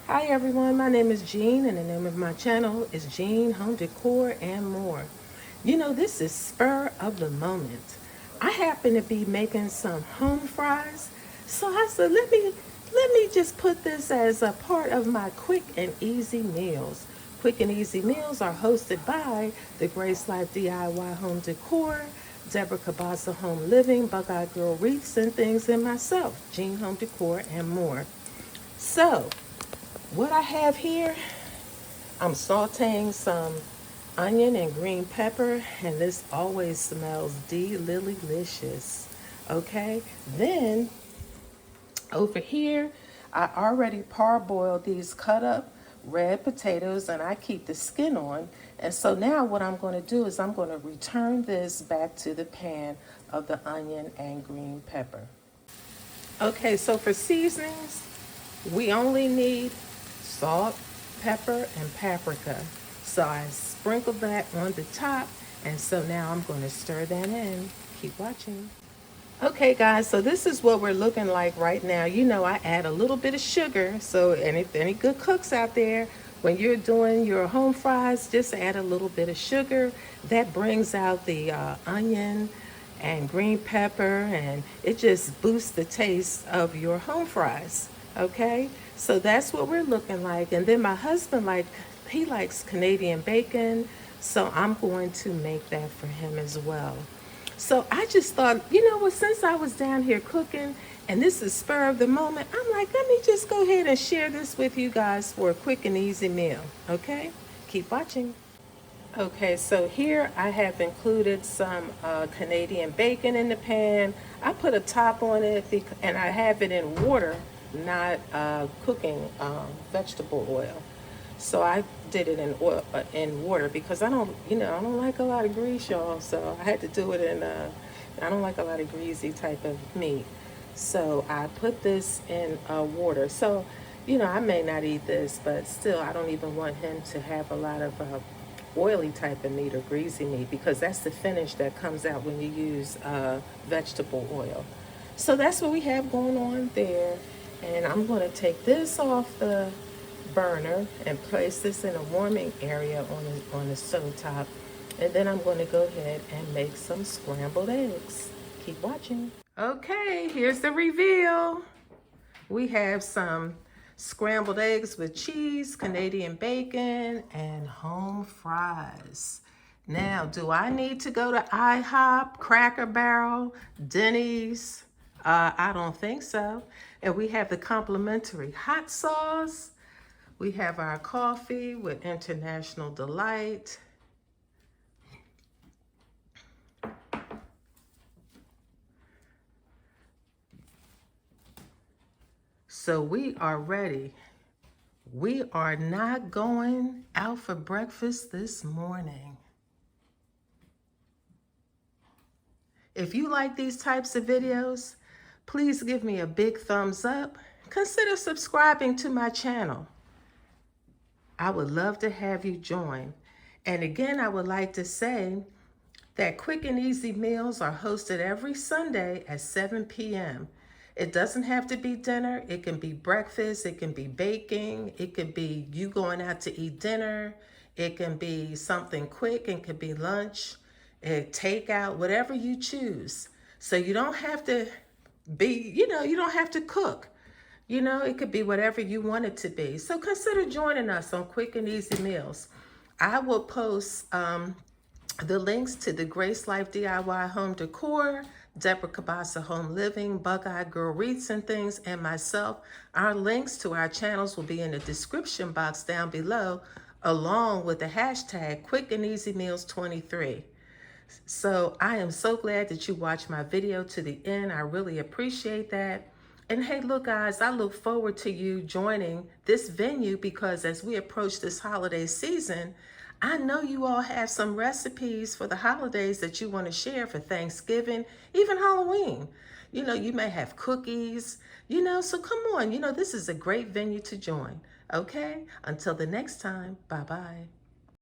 Hi everyone, my name is Jean and the name of my channel is Jean Home Decor and More. You know, this is spur of the moment. I happen to be making some home fries, so I said let me just put this as a part of my quick and easy meals. Quick and easy meals are hosted by the Grace Life DIY Home Decor, Deborah Cabassa Home Living, Buckeye Girl Wreaths and Things, and myself, Jean Home Decor and More. So, what I have here, I'm sauteing some onion and green pepper, and this always smells delicious. Okay, then over here, I already parboiled these cut up red potatoes and I keep the skin on. And so now what I'm going to do is I'm going to return this back to the pan of the onion and green pepper. Okay, so for seasonings, we only need salt, pepper, and paprika. So I sprinkled that on the top, and so now I'm going to stir that in. Keep watching. Okay guys, so this is what we're looking like right now. You know, I add a little bit of sugar. So any good cooks out there, when you're doing your home fries, just add a little bit of sugar. That brings out the onion and green pepper, and it just boosts the taste of your home fries. Okay, so that's what we're looking like. And then my husband, he likes Canadian bacon, so I'm going to make that for him as well. So I just thought, you know what, since I was down here cooking and this is spur of the moment, I'm like, let me just go ahead and share this with you guys for a quick and easy meal. Okay, keep watching. Okay, so here I have included some Canadian bacon in the pan. I put a top on it and I have it in water, not cooking vegetable oil. So I did it in oil, in water, because I don't, I don't like a lot of grease, y'all. So I had to do it in. I don't like a lot of greasy type of meat. So I put this in water. So, I may not eat this, but still, I don't even want him to have a lot of oily type of meat or greasy meat, because that's the finish that comes out when you use vegetable oil. So that's what we have going on there. And I'm going to take this off the burner and place this in a warming area on the stove top. And then I'm going to go ahead and make some scrambled eggs. Keep watching. Okay, here's the reveal. We have some scrambled eggs with cheese, Canadian bacon, and home fries. Now, do I need to go to IHOP, Cracker Barrel, Denny's? I don't think so. And we have the complimentary hot sauce. We have our coffee with International Delight. So we are ready. We are not going out for breakfast this morning. If you like these types of videos, please give me a big thumbs up. Consider subscribing to my channel. I would love to have you join. And again, I would like to say that Quick and Easy Meals are hosted every Sunday at 7 p.m. It doesn't have to be dinner. It can be breakfast. It can be baking. It could be you going out to eat dinner. It can be something quick. It could be lunch, takeout, whatever you choose. So you don't have to be, you don't have to cook. It could be whatever you want it to be. So consider joining us on Quick and Easy Meals. I will post the links to the Grace Life DIY Home Decor, Deborah Cabassa Home Living, Buckeye Girl Wreaths and Things, and myself. Our links to our channels will be in the description box down below, along with the hashtag Quick and Easy Meals 23. So I am so glad that you watched my video to the end. I really appreciate that. And hey, look guys, I look forward to you joining this venue, because as we approach this holiday season, I know you all have some recipes for the holidays that you want to share for Thanksgiving, even Halloween. You may have cookies, so come on, this is a great venue to join. Okay, until the next time, bye-bye.